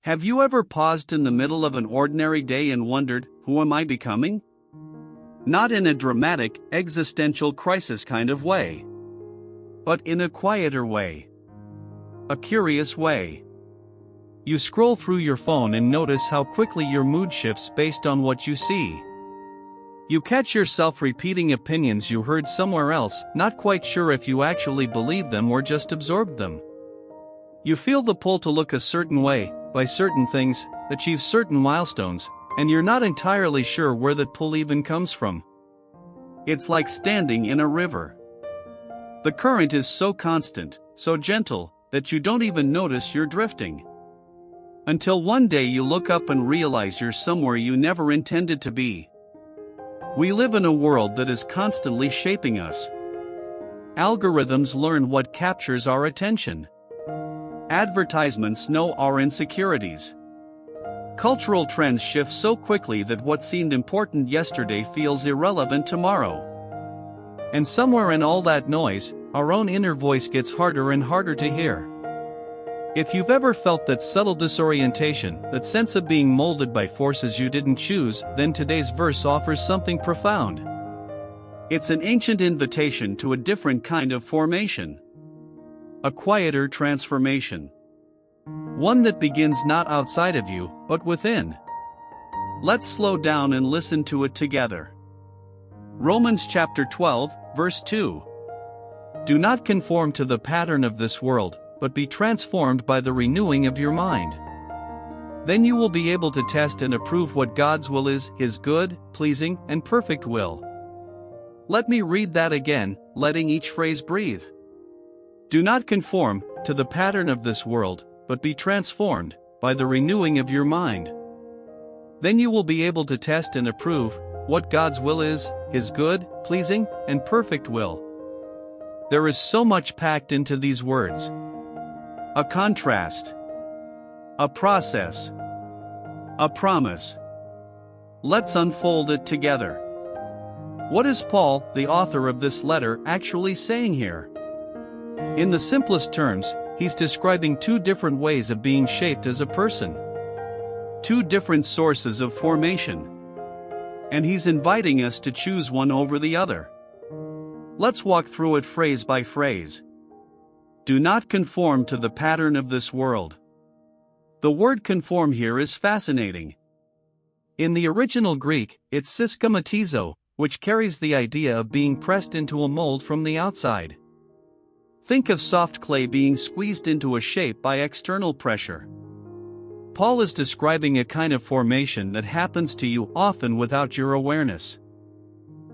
Have you ever paused in the middle of an ordinary day and wondered, who am I becoming? Not in a dramatic, existential crisis kind of way, but in a quieter way. A curious way. You scroll through your phone and notice how quickly your mood shifts based on what you see. You catch yourself repeating opinions you heard somewhere else, not quite sure if you actually believed them or just absorbed them. You feel the pull to look a certain way, buy certain things, achieve certain milestones, and you're not entirely sure where that pull even comes from. It's like standing in a river. The current is so constant, so gentle, that you don't even notice you're drifting. Until one day you look up and realize you're somewhere you never intended to be. We live in a world that is constantly shaping us. Algorithms learn what captures our attention. Advertisements know our insecurities. Cultural trends shift so quickly that what seemed important yesterday feels irrelevant tomorrow. And somewhere in all that noise, our own inner voice gets harder and harder to hear. If you've ever felt that subtle disorientation, that sense of being molded by forces you didn't choose, then today's verse offers something profound. It's an ancient invitation to a different kind of formation. A quieter transformation. One that begins not outside of you, but within. Let's slow down and listen to it together. Romans chapter 12, verse 2. Do not conform to the pattern of this world, but be transformed by the renewing of your mind. Then you will be able to test and approve what God's will is, His good, pleasing, and perfect will. Let me read that again, letting each phrase breathe. Do not conform to the pattern of this world, but be transformed by the renewing of your mind. Then you will be able to test and approve what God's will is, His good, pleasing, and perfect will. There is so much packed into these words. A contrast. A process. A promise. Let's unfold it together. What is Paul, the author of this letter, actually saying here? In the simplest terms, he's describing two different ways of being shaped as a person. Two different sources of formation. And he's inviting us to choose one over the other. Let's walk through it phrase by phrase. Do not conform to the pattern of this world. The word conform here is fascinating. In the original Greek, it's syskomatizo, which carries the idea of being pressed into a mold from the outside. Think of soft clay being squeezed into a shape by external pressure. Paul is describing a kind of formation that happens to you often without your awareness.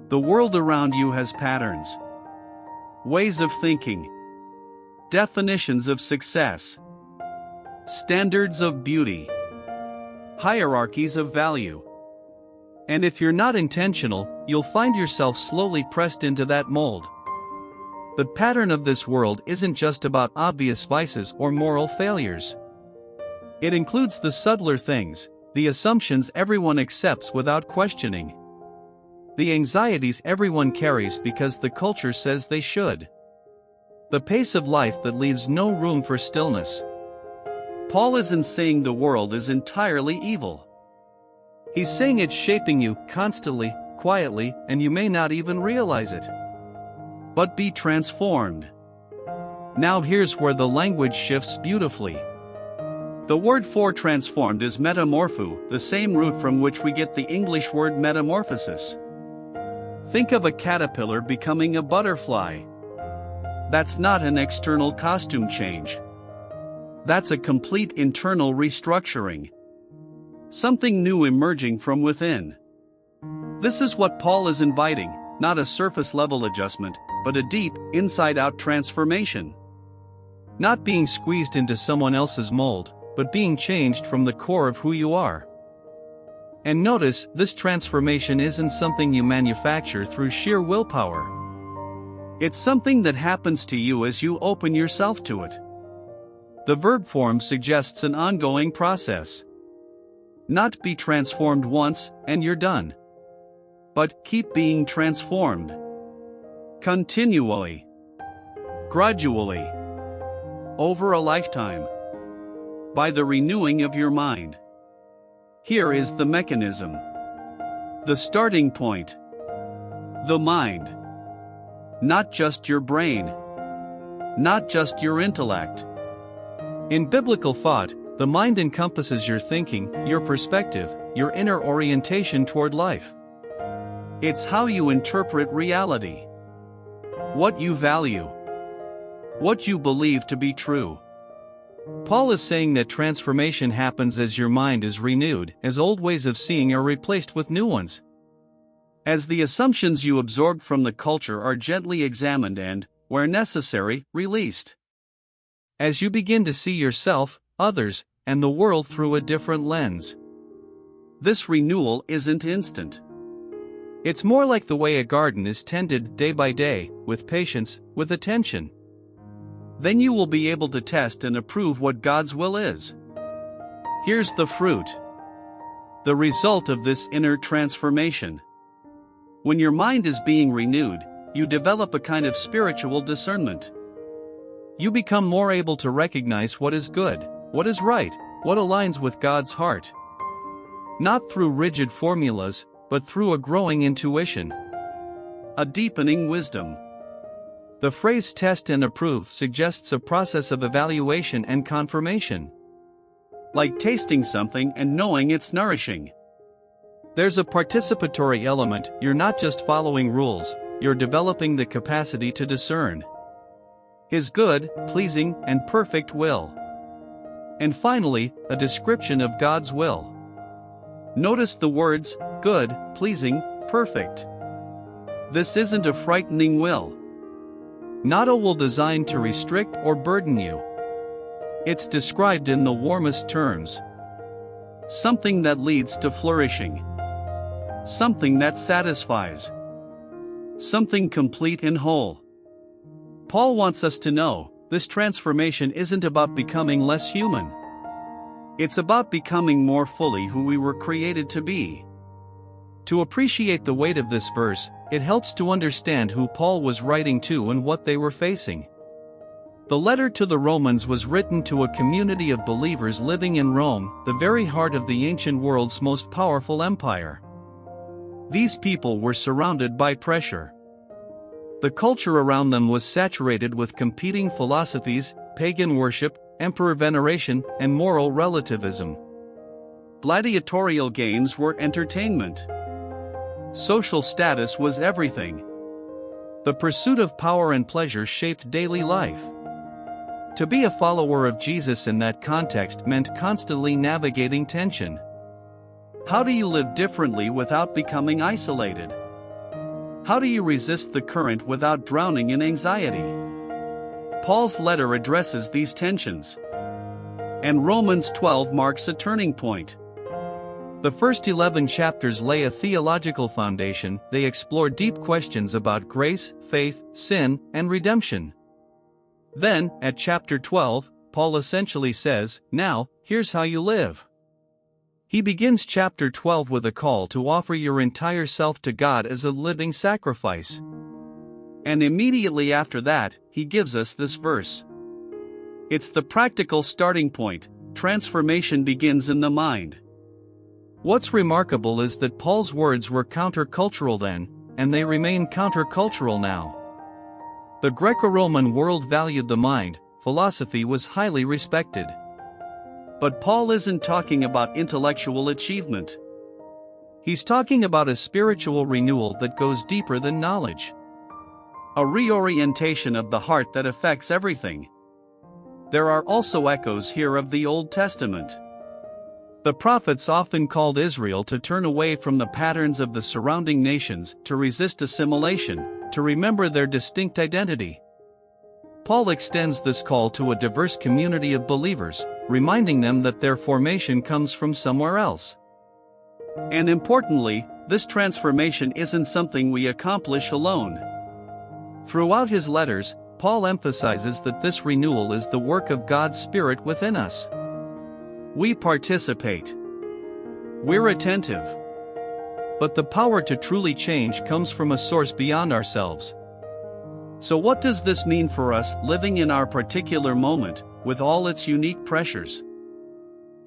The world around you has patterns, ways of thinking, definitions of success, standards of beauty, hierarchies of value. And if you're not intentional, you'll find yourself slowly pressed into that mold. The pattern of this world isn't just about obvious vices or moral failures. It includes the subtler things, the assumptions everyone accepts without questioning, the anxieties everyone carries because the culture says they should, the pace of life that leaves no room for stillness. Paul isn't saying the world is entirely evil. He's saying it's shaping you constantly, quietly, and you may not even realize it. But be transformed. Now here's where the language shifts beautifully. The word for transformed is metamorpho, the same root from which we get the English word metamorphosis. Think of a caterpillar becoming a butterfly. That's not an external costume change. That's a complete internal restructuring. Something new emerging from within. This is what Paul is inviting, not a surface-level adjustment, but a deep, inside-out transformation. Not being squeezed into someone else's mold, but being changed from the core of who you are. And notice, this transformation isn't something you manufacture through sheer willpower. It's something that happens to you as you open yourself to it. The verb form suggests an ongoing process. Not be transformed once, and you're done. But keep being transformed. Continually. Gradually. Over a lifetime. By the renewing of your mind. Here is the mechanism. The starting point. The mind. Not just your brain. Not just your intellect. In biblical thought, the mind encompasses your thinking, your perspective, your inner orientation toward life. It's how you interpret reality. What you value. What you believe to be true. Paul is saying that transformation happens as your mind is renewed, as old ways of seeing are replaced with new ones. As the assumptions you absorbed from the culture are gently examined and, where necessary, released. As you begin to see yourself, others, and the world through a different lens. This renewal isn't instant. It's more like the way a garden is tended day by day, with patience, with attention. Then you will be able to test and approve what God's will is. Here's the fruit. The result of this inner transformation. When your mind is being renewed, you develop a kind of spiritual discernment. You become more able to recognize what is good, what is right, what aligns with God's heart. Not through rigid formulas, but through a growing intuition. A deepening wisdom. The phrase test and approve suggests a process of evaluation and confirmation. Like tasting something and knowing it's nourishing. There's a participatory element. You're not just following rules, you're developing the capacity to discern His good, pleasing, and perfect will. And finally, a description of God's will. Notice the words, good, pleasing, perfect. This isn't a frightening will. Not a will designed to restrict or burden you. It's described in the warmest terms. Something that leads to flourishing. Something that satisfies. Something complete and whole. Paul wants us to know, this transformation isn't about becoming less human. It's about becoming more fully who we were created to be. To appreciate the weight of this verse, it helps to understand who Paul was writing to and what they were facing. The letter to the Romans was written to a community of believers living in Rome, the very heart of the ancient world's most powerful empire. These people were surrounded by pressure. The culture around them was saturated with competing philosophies, pagan worship, emperor veneration, and moral relativism. Gladiatorial games were entertainment. Social status was everything. The pursuit of power and pleasure shaped daily life. To be a follower of Jesus in that context meant constantly navigating tension. How do you live differently without becoming isolated? How do you resist the current without drowning in anxiety? Paul's letter addresses these tensions. And Romans 12 marks a turning point. The first 11 chapters lay a theological foundation. They explore deep questions about grace, faith, sin, and redemption. Then, at chapter 12, Paul essentially says, now, here's how you live. He begins chapter 12 with a call to offer your entire self to God as a living sacrifice. And immediately after that, he gives us this verse. It's the practical starting point. Transformation begins in the mind. What's remarkable is that Paul's words were countercultural then, and they remain countercultural now. The Greco-Roman world valued the mind, philosophy was highly respected. But Paul isn't talking about intellectual achievement. He's talking about a spiritual renewal that goes deeper than knowledge. A reorientation of the heart that affects everything. There are also echoes here of the Old Testament. The prophets often called Israel to turn away from the patterns of the surrounding nations, to resist assimilation, to remember their distinct identity. Paul extends this call to a diverse community of believers, reminding them that their formation comes from somewhere else. And importantly, this transformation isn't something we accomplish alone. Throughout his letters, Paul emphasizes that this renewal is the work of God's Spirit within us. We participate. We're attentive. But the power to truly change comes from a source beyond ourselves. So what does this mean for us living in our particular moment, with all its unique pressures?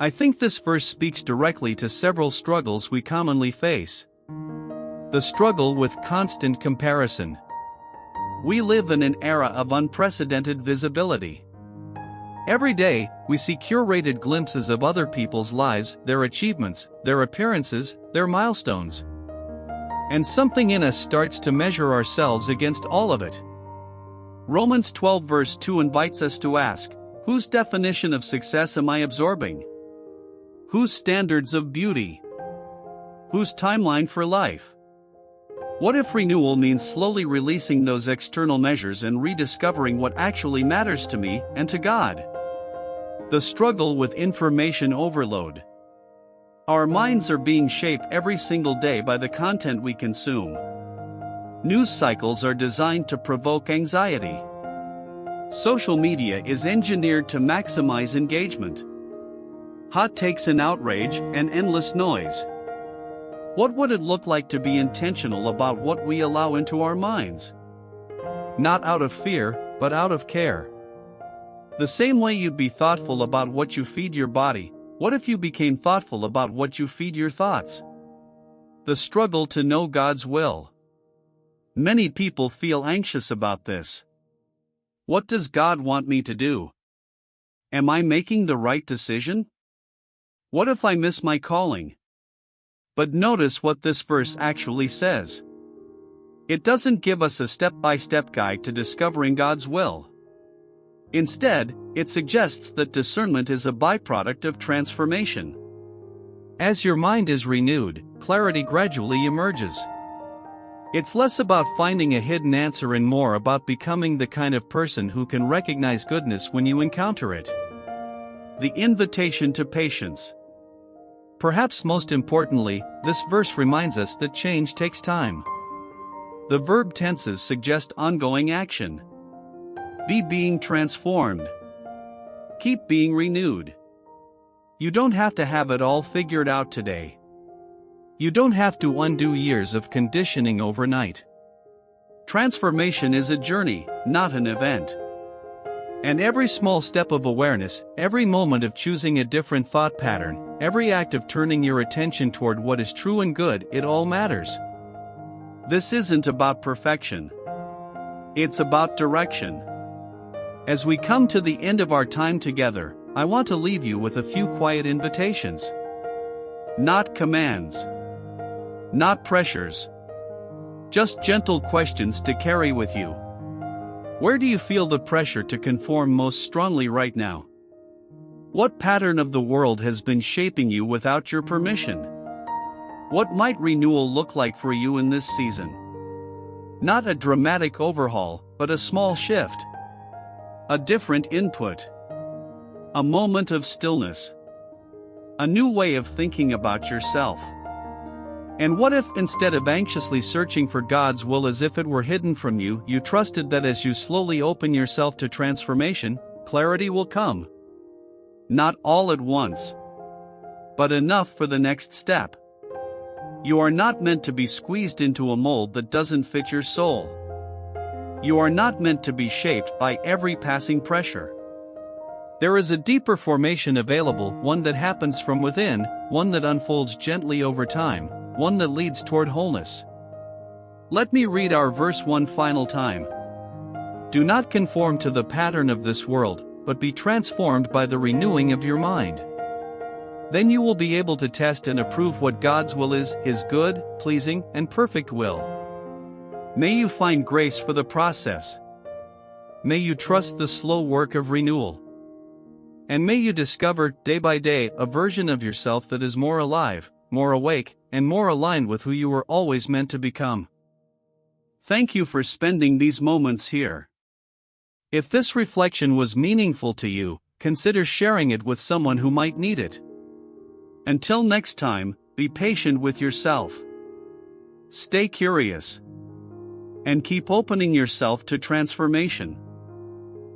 I think this verse speaks directly to several struggles we commonly face. The struggle with constant comparison. We live in an era of unprecedented visibility. Every day, we see curated glimpses of other people's lives, their achievements, their appearances, their milestones. And something in us starts to measure ourselves against all of it. Romans 12 verse 2 invites us to ask, whose definition of success am I absorbing? Whose standards of beauty? Whose timeline for life? What if renewal means slowly releasing those external measures and rediscovering what actually matters to me and to God? The struggle with information overload. Our minds are being shaped every single day by the content we consume. News cycles are designed to provoke anxiety. Social media is engineered to maximize engagement. Hot takes and outrage and endless noise. What would it look like to be intentional about what we allow into our minds? Not out of fear, but out of care. The same way you'd be thoughtful about what you feed your body, what if you became thoughtful about what you feed your thoughts? The struggle to know God's will. Many people feel anxious about this. What does God want me to do? Am I making the right decision? What if I miss my calling? But notice what this verse actually says. It doesn't give us a step-by-step guide to discovering God's will. Instead, it suggests that discernment is a byproduct of transformation. As your mind is renewed, clarity gradually emerges. It's less about finding a hidden answer and more about becoming the kind of person who can recognize goodness when you encounter it. The invitation to patience. Perhaps most importantly, this verse reminds us that change takes time. The verb tenses suggest ongoing action. Be being transformed. Keep being renewed. You don't have to have it all figured out today. You don't have to undo years of conditioning overnight. Transformation is a journey, not an event. And every small step of awareness, every moment of choosing a different thought pattern, every act of turning your attention toward what is true and good, it all matters. This isn't about perfection. It's about direction. As we come to the end of our time together, I want to leave you with a few quiet invitations. Not commands. Not pressures. Just gentle questions to carry with you. Where do you feel the pressure to conform most strongly right now? What pattern of the world has been shaping you without your permission? What might renewal look like for you in this season? Not a dramatic overhaul, but a small shift. A different input. A moment of stillness. A new way of thinking about yourself. And what if, instead of anxiously searching for God's will as if it were hidden from you, you trusted that as you slowly open yourself to transformation, clarity will come? Not all at once, but enough for the next step. You are not meant to be squeezed into a mold that doesn't fit your soul. You are not meant to be shaped by every passing pressure. There is a deeper formation available, one that happens from within, one that unfolds gently over time, one that leads toward wholeness. Let me read our verse one final time. Do not conform to the pattern of this world, but be transformed by the renewing of your mind. Then you will be able to test and approve what God's will is, His good, pleasing, and perfect will. May you find grace for the process. May you trust the slow work of renewal. And may you discover, day by day, a version of yourself that is more alive, more awake, and more aligned with who you were always meant to become. Thank you for spending these moments here. If this reflection was meaningful to you, consider sharing it with someone who might need it. Until next time, be patient with yourself. Stay curious. And keep opening yourself to transformation.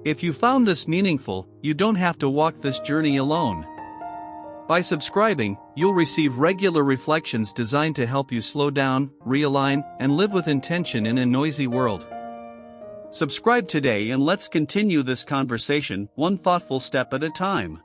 If you found this meaningful, you don't have to walk this journey alone. By subscribing, you'll receive regular reflections designed to help you slow down, realign, and live with intention in a noisy world. Subscribe today and let's continue this conversation one thoughtful step at a time.